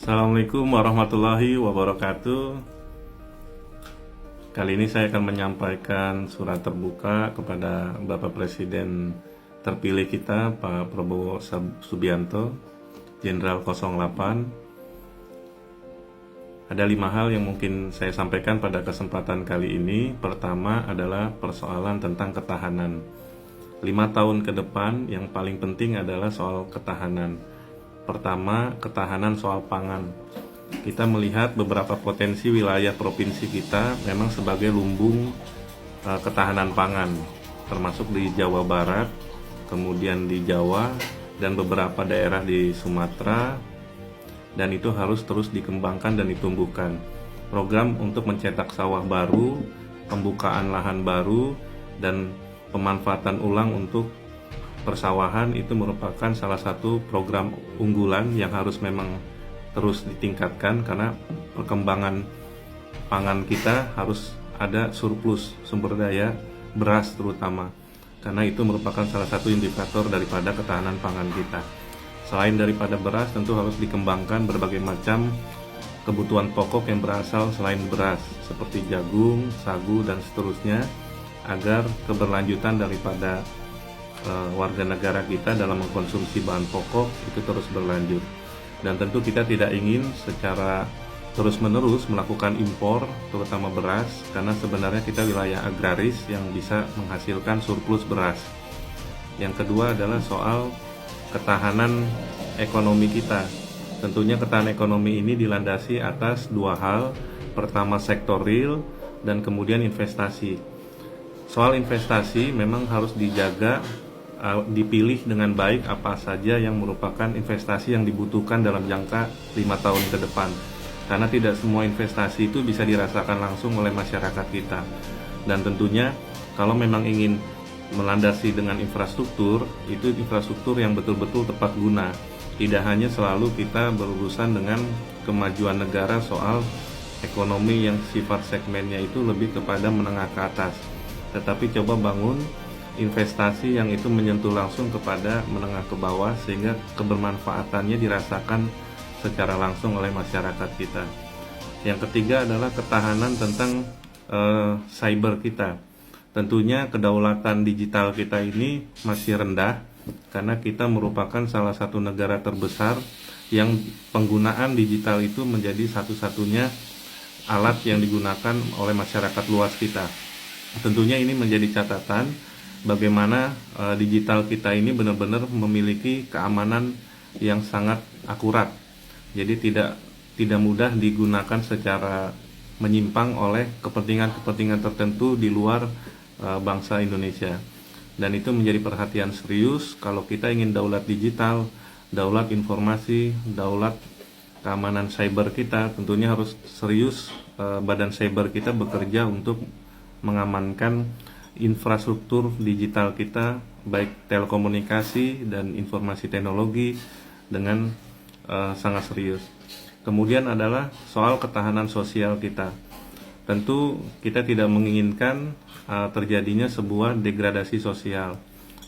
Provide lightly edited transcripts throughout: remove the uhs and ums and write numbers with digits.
Assalamualaikum warahmatullahi wabarakatuh. Kali ini saya akan menyampaikan surat terbuka kepada Bapak Presiden terpilih kita, Pak Prabowo Subianto, Jenderal 08. Ada 5 hal yang mungkin saya sampaikan pada kesempatan kali ini. Pertama adalah persoalan tentang ketahanan. 5 tahun ke depan yang paling penting adalah soal ketahanan. Pertama, ketahanan soal pangan. Kita melihat beberapa potensi wilayah provinsi kita memang sebagai lumbung ketahanan pangan, termasuk di Jawa Barat, kemudian di Jawa, dan beberapa daerah di Sumatera, dan itu harus terus dikembangkan dan ditumbuhkan. Program untuk mencetak sawah baru, pembukaan lahan baru, dan pemanfaatan ulang untuk persawahan itu merupakan salah satu program unggulan yang harus memang terus ditingkatkan, karena perkembangan pangan kita harus ada surplus sumber daya beras terutama, karena itu merupakan salah satu indikator daripada ketahanan pangan kita. Selain daripada beras, tentu harus dikembangkan berbagai macam kebutuhan pokok yang berasal selain beras, seperti jagung, sagu, dan seterusnya, agar keberlanjutan daripada warga negara kita dalam mengkonsumsi bahan pokok itu terus berlanjut. Dan tentu kita tidak ingin secara terus-menerus melakukan impor, terutama beras, karena sebenarnya kita wilayah agraris yang bisa menghasilkan surplus beras. Yang kedua adalah soal ketahanan ekonomi kita. Tentunya ketahanan ekonomi ini dilandasi atas 2 hal. Pertama, sektor real, dan kemudian investasi. Soal investasi memang harus dijaga, dipilih dengan baik apa saja yang merupakan investasi yang dibutuhkan dalam jangka 5 tahun ke depan, karena tidak semua investasi itu bisa dirasakan langsung oleh masyarakat kita. Dan tentunya kalau memang ingin melandasi dengan infrastruktur, itu infrastruktur yang betul-betul tepat guna, tidak hanya selalu kita berurusan dengan kemajuan negara soal ekonomi yang sifat segmennya itu lebih kepada menengah ke atas, tetapi coba bangun investasi yang itu menyentuh langsung kepada menengah ke bawah, sehingga kebermanfaatannya dirasakan secara langsung oleh masyarakat kita. Yang ketiga adalah ketahanan tentang cyber kita. Tentunya kedaulatan digital kita ini masih rendah, karena kita merupakan salah satu negara terbesar yang penggunaan digital itu menjadi satu-satunya alat yang digunakan oleh masyarakat luas kita. Tentunya ini menjadi catatan bagaimana digital kita ini benar-benar memiliki keamanan yang sangat akurat. Jadi tidak mudah digunakan secara menyimpang oleh kepentingan-kepentingan tertentu di luar bangsa Indonesia. Dan itu menjadi perhatian serius kalau kita ingin daulat digital, daulat informasi, daulat keamanan cyber kita. Tentunya harus serius badan cyber kita bekerja untuk mengamankan infrastruktur digital kita, baik telekomunikasi dan informasi teknologi, dengan sangat serius. Kemudian adalah soal ketahanan sosial kita. Tentu kita tidak menginginkan terjadinya sebuah degradasi sosial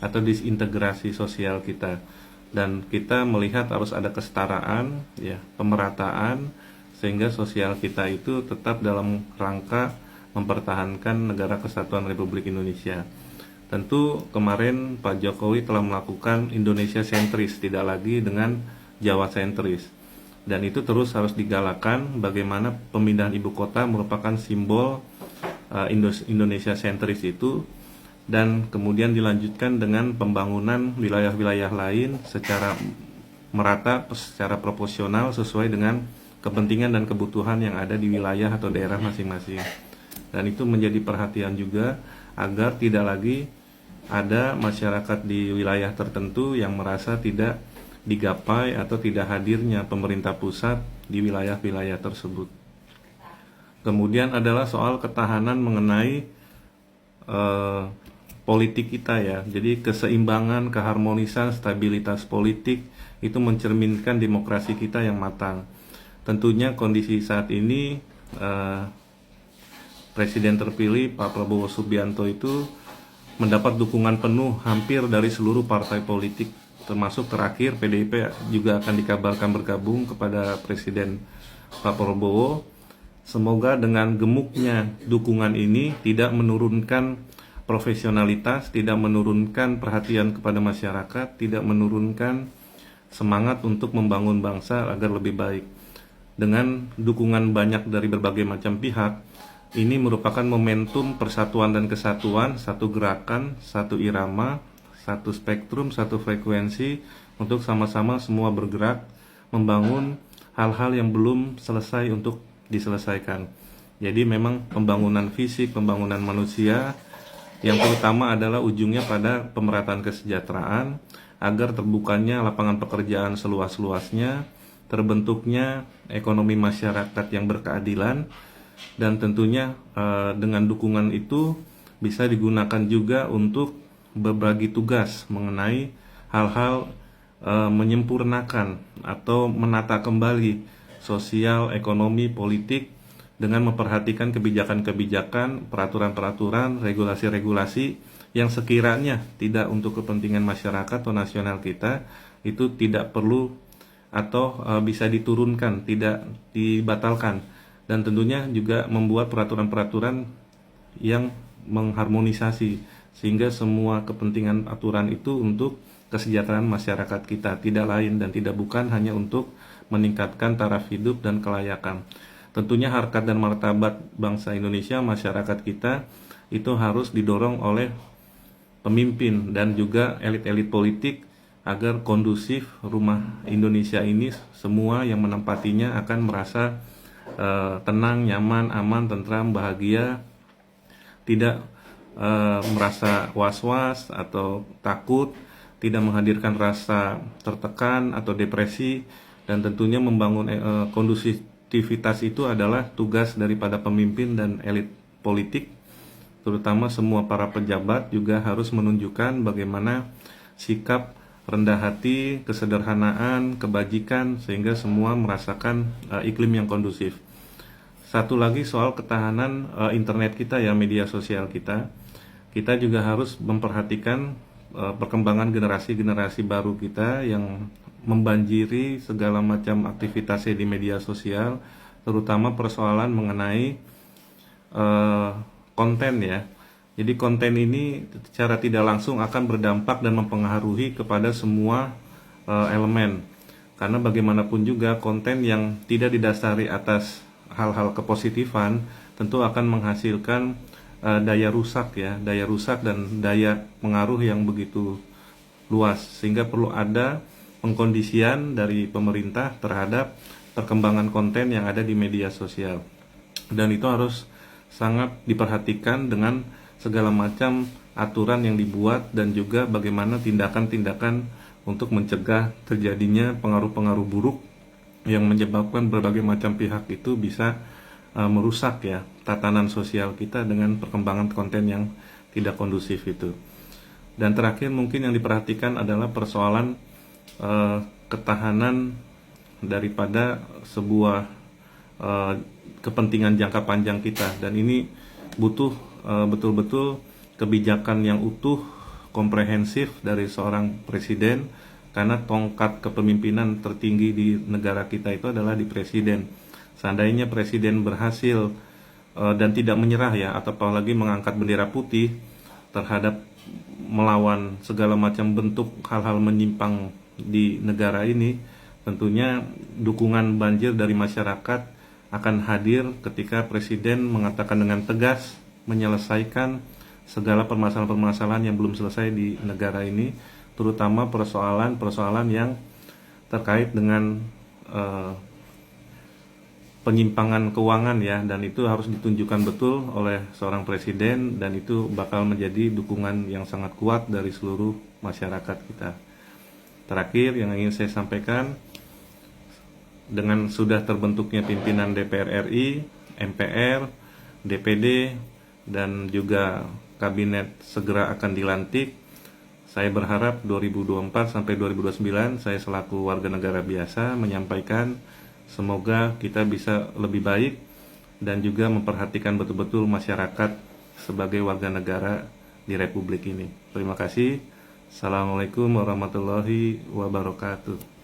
atau disintegrasi sosial kita, dan kita melihat harus ada kesetaraan, ya, pemerataan, sehingga sosial kita itu tetap dalam rangka mempertahankan negara kesatuan Republik Indonesia. Tentu kemarin Pak Jokowi telah melakukan Indonesia sentris, tidak lagi dengan Jawa sentris. Dan itu terus harus digalakkan, bagaimana pemindahan ibu kota merupakan simbol Indonesia sentris itu, dan kemudian dilanjutkan dengan pembangunan wilayah-wilayah lain secara merata, secara proporsional sesuai dengan kepentingan dan kebutuhan yang ada di wilayah atau daerah masing-masing. Dan itu menjadi perhatian juga agar tidak lagi ada masyarakat di wilayah tertentu yang merasa tidak digapai atau tidak hadirnya pemerintah pusat di wilayah-wilayah tersebut. Kemudian adalah soal ketahanan mengenai politik kita, ya. Jadi keseimbangan, keharmonisan, stabilitas politik itu mencerminkan demokrasi kita yang matang. Tentunya kondisi saat ini Presiden terpilih Pak Prabowo Subianto itu mendapat dukungan penuh hampir dari seluruh partai politik termasuk terakhir PDIP juga akan dikabarkan bergabung kepada Presiden Pak Prabowo. Semoga dengan gemuknya dukungan ini tidak menurunkan profesionalitas, tidak menurunkan perhatian kepada masyarakat, tidak menurunkan semangat untuk membangun bangsa agar lebih baik. Dengan dukungan banyak dari berbagai macam pihak, ini merupakan momentum persatuan dan kesatuan, satu gerakan, satu irama, satu spektrum, satu frekuensi untuk sama-sama semua bergerak membangun hal-hal yang belum selesai untuk diselesaikan. Jadi memang pembangunan fisik, pembangunan manusia yang terutama adalah ujungnya pada pemerataan kesejahteraan agar terbukanya lapangan pekerjaan seluas-luasnya, terbentuknya ekonomi masyarakat yang berkeadilan, dan tentunya dengan dukungan itu bisa digunakan juga untuk berbagi tugas mengenai hal-hal menyempurnakan atau menata kembali sosial, ekonomi, politik dengan memperhatikan kebijakan-kebijakan, peraturan-peraturan, regulasi-regulasi yang sekiranya tidak untuk kepentingan masyarakat atau nasional kita, itu tidak perlu atau bisa diturunkan, tidak dibatalkan. Dan tentunya juga membuat peraturan-peraturan yang mengharmonisasi sehingga semua kepentingan aturan itu untuk kesejahteraan masyarakat kita, tidak lain dan tidak bukan hanya untuk meningkatkan taraf hidup dan kelayakan. Tentunya harkat dan martabat bangsa Indonesia, masyarakat kita itu harus didorong oleh pemimpin dan juga elit-elit politik agar kondusif rumah Indonesia ini semua yang menempatinya akan merasa tenang, nyaman, aman, tentram, bahagia, tidak merasa was-was atau takut, tidak menghadirkan rasa tertekan atau depresi. Dan tentunya membangun kondusivitas itu adalah tugas daripada pemimpin dan elit politik, terutama semua para pejabat juga harus menunjukkan bagaimana sikap rendah hati, kesederhanaan, kebajikan, sehingga semua merasakan iklim yang kondusif. Satu lagi soal ketahanan internet kita ya, media sosial kita. Kita juga harus memperhatikan perkembangan generasi-generasi baru kita yang membanjiri segala macam aktivitasnya di media sosial, terutama persoalan mengenai konten ya. Jadi konten ini secara tidak langsung akan berdampak dan mempengaruhi kepada semua elemen. Karena bagaimanapun juga konten yang tidak didasari atas hal-hal kepositifan tentu akan menghasilkan daya rusak ya, daya rusak dan daya pengaruh yang begitu luas, sehingga perlu ada pengkondisian dari pemerintah terhadap perkembangan konten yang ada di media sosial. Dan itu harus sangat diperhatikan dengan segala macam aturan yang dibuat dan juga bagaimana tindakan-tindakan untuk mencegah terjadinya pengaruh-pengaruh buruk yang menyebabkan berbagai macam pihak itu bisa merusak ya tatanan sosial kita dengan perkembangan konten yang tidak kondusif itu. Dan terakhir mungkin yang diperhatikan adalah persoalan ketahanan daripada sebuah kepentingan jangka panjang kita, dan ini butuh betul-betul kebijakan yang utuh, komprehensif dari seorang presiden, karena tongkat kepemimpinan tertinggi di negara kita itu adalah di presiden. Seandainya presiden berhasil dan tidak menyerah ya, atau apalagi mengangkat bendera putih terhadap melawan segala macam bentuk hal-hal menyimpang di negara ini, tentunya dukungan banjir dari masyarakat akan hadir ketika presiden mengatakan dengan tegas menyelesaikan segala permasalahan-permasalahan yang belum selesai di negara ini, terutama persoalan-persoalan yang terkait dengan penyimpangan keuangan ya, dan itu harus ditunjukkan betul oleh seorang presiden, dan itu bakal menjadi dukungan yang sangat kuat dari seluruh masyarakat kita. Terakhir yang ingin saya sampaikan, dengan sudah terbentuknya pimpinan DPR RI, MPR, DPD, dan juga kabinet segera akan dilantik, saya berharap 2024 sampai 2029 saya selaku warga negara biasa menyampaikan semoga kita bisa lebih baik dan juga memperhatikan betul-betul masyarakat sebagai warga negara di Republik ini. Terima kasih. Assalamualaikum warahmatullahi wabarakatuh.